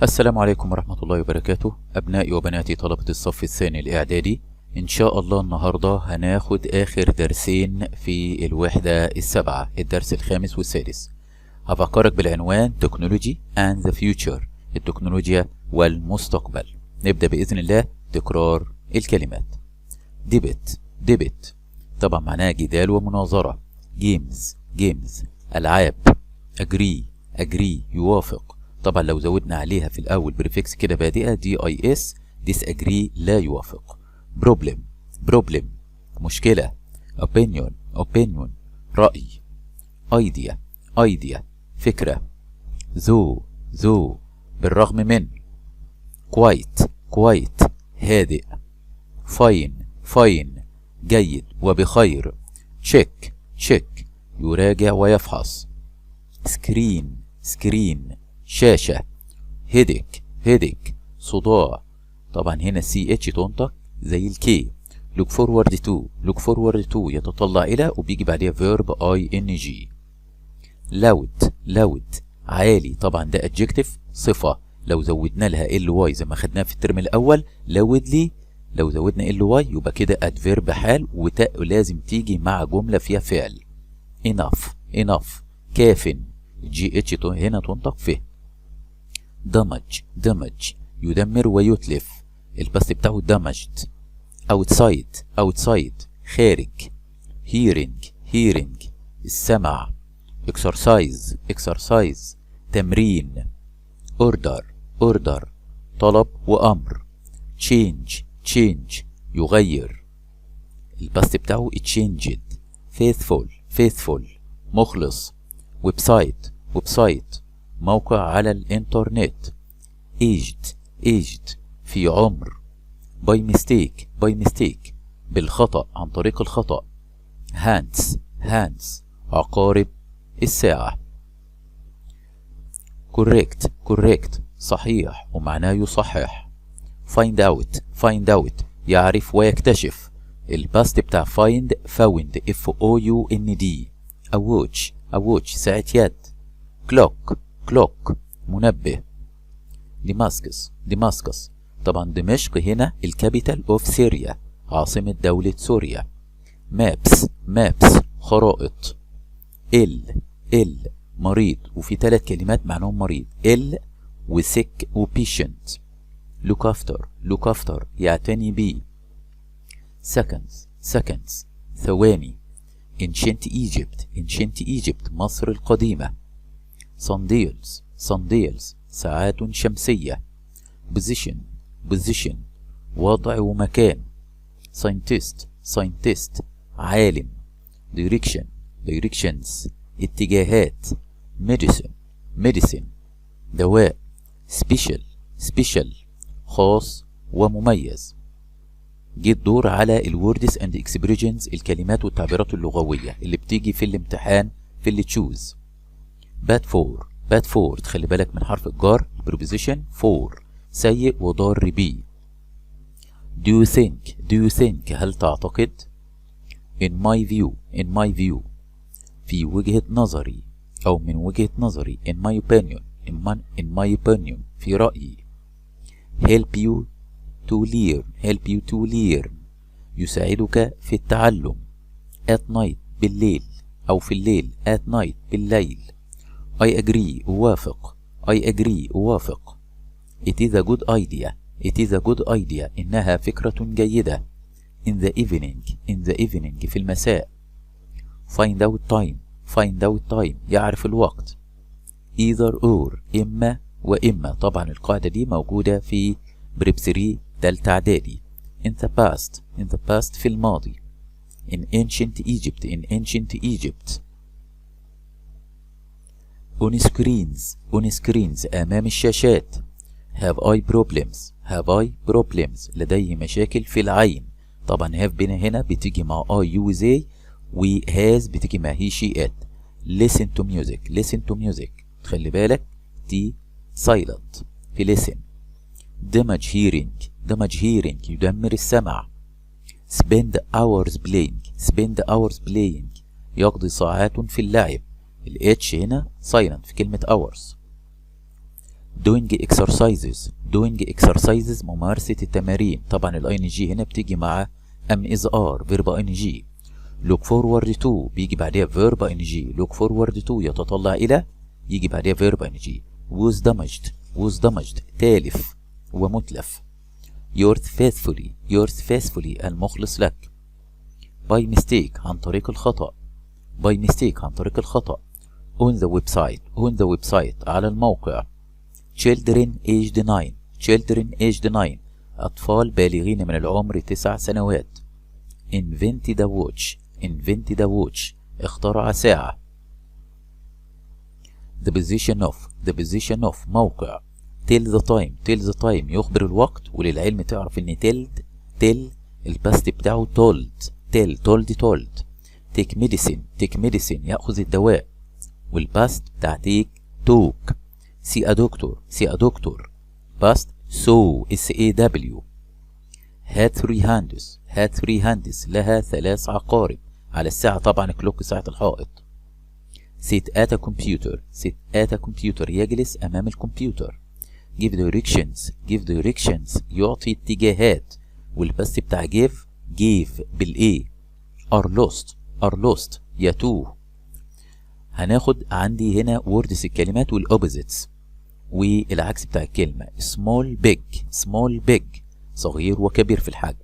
السلام عليكم ورحمة الله وبركاته. أبنائي وبناتي طلبة الصف الثاني الإعدادي، إن شاء الله النهاردة هناخد آخر درسين في الوحدة السابعة، الدرس الخامس والسادس. هفكرك بالعنوان Technology and the Future، التكنولوجيا والمستقبل. نبدأ بإذن الله تكرار الكلمات. debate طبعا معناها جدال ومناظرة. games ألعاب. agree يوافق. طبعا لو زودنا عليها في الأول بريفكس كده بادئة dis disagree لا يوافق. problem مشكلة. opinion رأي. idea فكرة. though بالرغم من. quite هادئ. fine جيد وبخير. check يراجع ويفحص. screen شاشة. headache صداع. طبعا هنا CH تنطق زي الكي. look forward to يتطلع إلى وبيجي بعدها verb ing. loud عالي. طبعا ده adjective صفة، لو زودنا لها ly زي ما خدناها في الترم الأول loudly، لو زودنا ly يبقى كده adverb حال، وتاء لازم تيجي مع جملة فيها فعل. enough كاف. GH هنا تنطق فيه. damage يدمر ويتلف، البث بتاعه damaged. outside خارج. hearing السمع. exercise تمرين. order طلب وأمر. change يغير، البث بتاعه changed. faithful مخلص. website موقع على الانترنت. aged في عمر. by mistake بالخطأ، عن طريق الخطأ. hands عقارب الساعة. correct صحيح ومعناه يصحح. find out يعرف ويكتشف، الباست بتاع found found. a watch ساعة يد. clock منبه. دمشق طبعا دمشق هنا الكابيتال اوف سوريا، عاصمة دولة سوريا. maps خرائط. مريض، وفي 3 كلمات معناهم مريض، وsick وpatient. look after يعتني بيه. seconds ثواني. ancient Egypt مصر القديمة. sundials ساعات شمسية. position وضع ومكان. scientist عالم. directions اتجاهات. medicine دواء. special خاص ومميز. جه الدور على الوردز اند اكسبريشنز، الكلمات والتعبيرات اللغوية اللي بتيجي في الامتحان في اللي تشوز. bad for تخلي بالك من حرف الجار preposition for سيء وضار بيه. do you think هل تعتقد. in my view في وجهة نظري أو من وجهة نظري. in my opinion في رأيي. help you to learn يساعدك في التعلم. at night بالليل أو في الليل. at night بالليل. I agree أوافق. it is a good idea إنها فكرة جيدة. in the evening في المساء. find out time يعرف الوقت. either or إما وإما، طبعا القاعدة دي موجودة في بريبسري تالتة إعدادي. in the past في الماضي. in ancient Egypt. on screens أمام الشاشات. have I problems لديه مشاكل في العين. طبعا have بنا هنا بتيجي مع I you they، و has بتيجي مع he she it. listen to music تخلي بالك دي silent في listen. damage hearing يدمر السمع. spend hours playing يقضي ساعات في اللعب. ال H هنا silent في كلمة hours. doing exercises. doing exercises ممارسة التمارين. طبعا ال ing هنا بتيجي مع am is are verb ing. look forward to بيجي بعدها verb ing. look forward to يتطلع إلى يجي بعدها verb ing. was damaged تالف ومتلف. yours faithfully المخلص لك. by mistake عن طريق الخطأ. on the website على الموقع. children aged 9 أطفال بالغين من العمر 9 سنوات. invent the watch اخترع ساعة. the position of موقع. tell the time يخبر الوقت، وللعلم تعرف ان tell الباست بتاعه told. take medicine يأخذ الدواء، والباست بتاع took. see a doctor باست saw SAW. had 3 hands لها 3 عقارب. على الساعة طبعا كلوك ساعة الحائط. sit at a computer يجلس أمام الكمبيوتر. give directions يعطي اتجاهات، والباست بتاع give بالA. are lost يتوه. هناخد عندي هنا words الكلمات والopposites والعكس بتاع الكلمة. small big صغير وكبير في الحجم.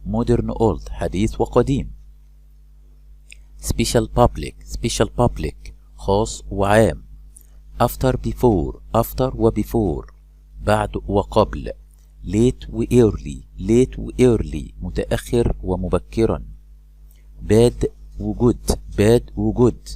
modern old حديث وقديم. special public خاص وعام. after وbefore بعد وقبل. late وearly متأخر ومبكرا. bad وجود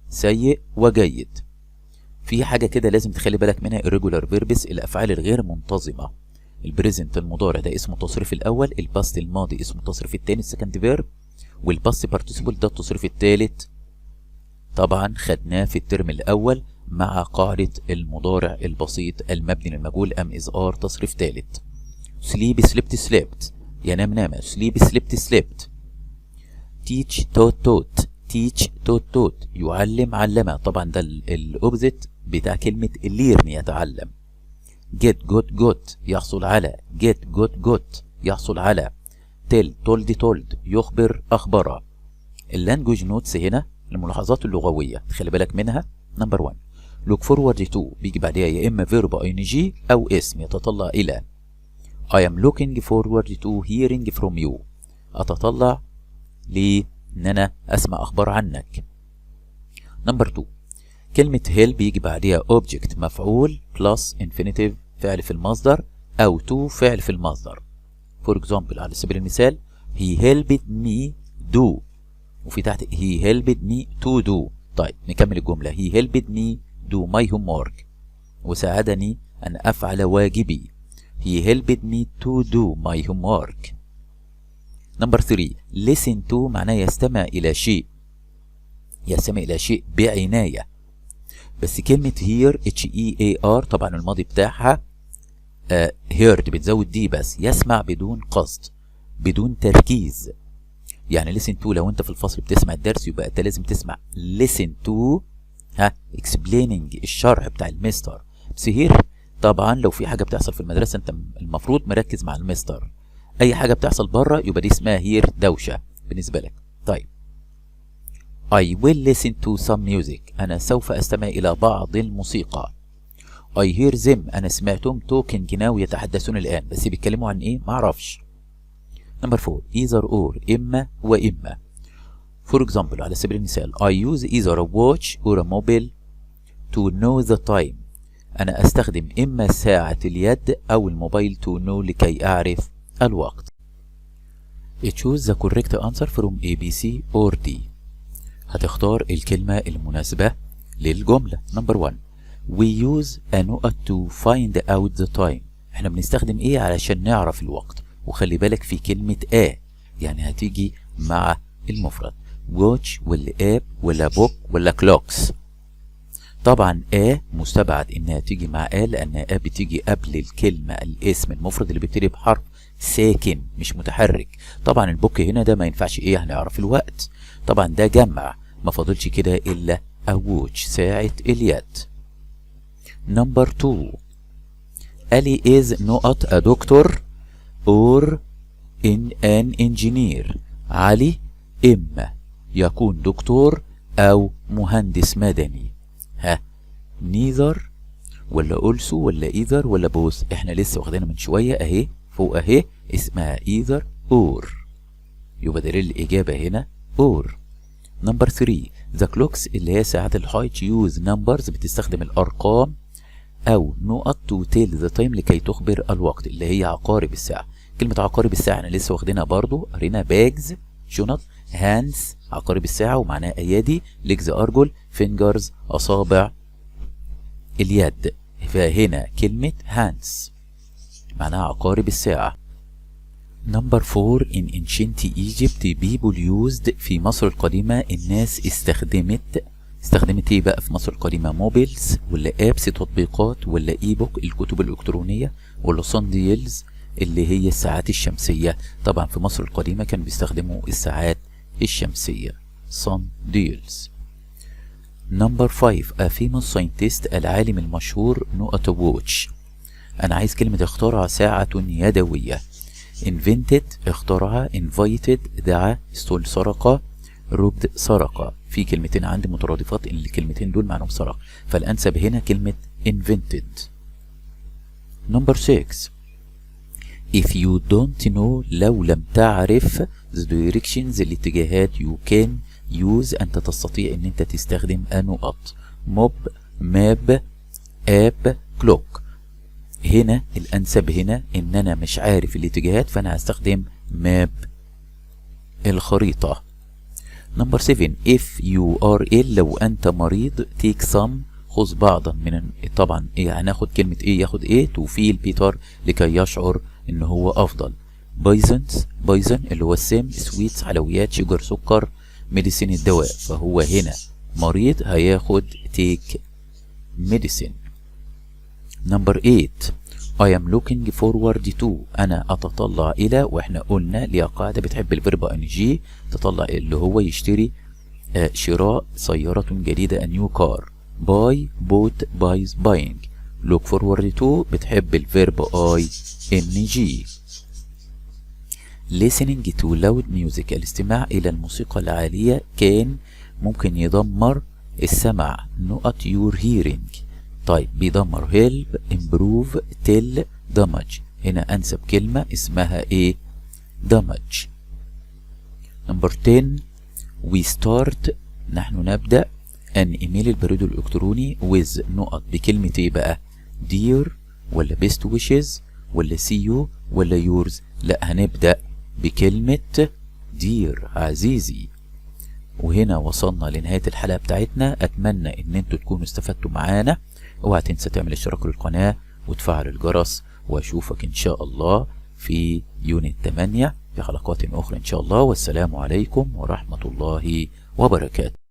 سيء وجيد. في حاجة كده لازم تخلي بالك منها، irregular verbs الأفعال الغير منتظمة. البريزنت المضارع ده اسمه التصريف الأول، الباست الماضي اسمه التصريف الثاني السكند فيرب، والباست بارتيسيبل ده التصريف الثالث. طبعا خدناه في الترم الأول مع قاعدة المضارع البسيط المبني للمجهول am is are تصريف ثالث. slept ينام slept. teach taught يعلم علم. طبعا ده الأوبزيت بتاع كلمة learn يتعلم. get يحصل على. got يحصل على. told يخبر أخبره. اللانجوج نوتس هنا الملاحظات اللغوية تخلي بالك منها. نمبر 1 look forward to بيجي بعدها يا إما verb ing أو اسم يتطلع إلى. I am looking forward to hearing from you أتطلع لإن أنا أسمع أخبار عنك. نمبر 2 كلمة help بيجي بعدها object مفعول plus infinitive فعل في المصدر أو to فعل في المصدر. for example على سبيل المثال he helped me do، وفي تحت he helped me to do. طيب نكمل الجملة. he helped me do my homework وساعدني أن أفعل واجبي. he helped me to do my homework. نمبر 3 listen to معناه يستمع إلى شيء بعناية. بس كلمة hear طبعا الماضي بتاعها heard بتزود دي بس. يسمع بدون قصد بدون تركيز. يعني listen to لو انت في الفصل بتسمع الدرس يبقى انت لازم تسمع listen to explaining الشرح بتاع المستر. بس here طبعا لو في حاجة بتحصل في المدرسة انت المفروض مركز مع المستر. اي حاجة بتحصل بره يبقى دي اسمها here دوشة بالنسبة لك. طيب I will listen to some music أنا سوف أستمع إلى بعض الموسيقى. I hear them أنا سمعتهم talking now يتحدثون الآن، بس بيتكلموا عن إيه؟ معرفش. نمبر 4 either or إما وإما. For example على سبيل المثال I use either a watch or a mobile to know the time أنا أستخدم إما ساعة اليد أو الموبايل to know لكي أعرف الوقت. Choose the correct answer from A, B, C or D. هتختار الكلمة المناسبة للجملة. نمبر 1 We use a note to find out the time. احنا بنستخدم ايه علشان نعرف الوقت؟ وخلي بالك في كلمة a يعني هتيجي مع المفرد. watch ولا app ولا book ولا clocks. طبعا a مستبعد انها تيجي مع a لانها a بتيجي قبل الكلمة الاسم المفرد اللي بيبتدي بحرف ساكن مش متحرك. طبعا البوك هنا ده ما ينفعش ايه هنعرف الوقت. طبعا ده جمع ما فاضلش كده الا a watch ساعة اليد. Number 2. Ali is not a doctor or an engineer. علي إما يكون دكتور أو مهندس مدني. ها، neither ولا also ولا either ولا both؟ احنا لسه واخدينها من شوية اهي فوق اهي، اسمها either or، يبقى دليل الإجابة هنا or. Number 3. The clocks اللي هي ساعات الحيط use numbers، بتستخدم الأرقام أو نقط to tell the time لكي تخبر الوقت، اللي هي عقارب الساعة. كلمة عقارب الساعة احنا لسه واخدينها برضو، قرينا bags شنط، hands عقارب الساعة ومعناها أيادي، legs أرجل، fingers أصابع اليد، فهنا كلمة hands معناها عقارب الساعة. Number 4. In ancient Egypt people used، في مصر القديمة الناس استخدمت ايه بقى في مصر القديمة؟ موبيلز ولا ابس تطبيقات ولا اي بوك الكتب الإلكترونية ولا صنديلز اللي هي الساعات الشمسية؟ طبعا في مصر القديمة كانوا بيستخدموا الساعات الشمسية صنديلز. Number 5. A famous scientist العالم المشهور نقط ووتش. أنا عايز كلمة اخترع ساعة يدوية. invented اخترع، invited دعا، stole سرق، robbed سرق. في كلمتين عندي مترادفات، ان الكلمتين دول معناهم سرق، فالأنسب هنا كلمة invented. Number 6. If you don't know لو لم تعرف the directions الاتجاهات you can use أنت تستطيع أن أنت تستخدم النقط موب، ماب، اب، كلوك. هنا الأنسب هنا إن أنا مش عارف الاتجاهات فأنا هستخدم ماب الخريطة. Number 7. If you are ill لو أنت مريض take some خذ بعضا من، طبعا إيه هناخد كلمة إيه ياخد إيه to feel better لكي يشعر إن هو أفضل. poisons اللي هو السم، sweets حلويات، sugar سكر، medicine الدواء، فهو هنا مريض هياخد take medicine. Number 8. I am looking forward to أنا أتطلع إلى، وإحنا قلنا ليها قاعدة بتحب الفيرب NG تطلع اللي هو يشتري، شراء سيارة جديدة a new car. buy bought buys buying. look forward to بتحب الفيرب ING. listening to loud music الاستماع إلى الموسيقى العالية كان ممكن يدمر السمع نقط your hearing. طيب بيدمر help improve tell damage، هنا أنسب كلمة اسمها إيه؟ damage. Number 10. we start نحن نبدأ أن إيميل البريد الإلكتروني with نقط بكلمة إيه بقى؟ dear ولا best wishes ولا see you ولا yours؟ لا هنبدأ بكلمة dear عزيزي. وهنا وصلنا لنهاية الحلقة بتاعتنا، أتمنى إن انتوا تكونوا استفدتوا معانا. اوعى تنسى تعمل اشتراك للقناة وتفعل الجرس، واشوفك ان شاء الله في يونت 8 في حلقات اخرى ان شاء الله، والسلام عليكم ورحمة الله وبركاته.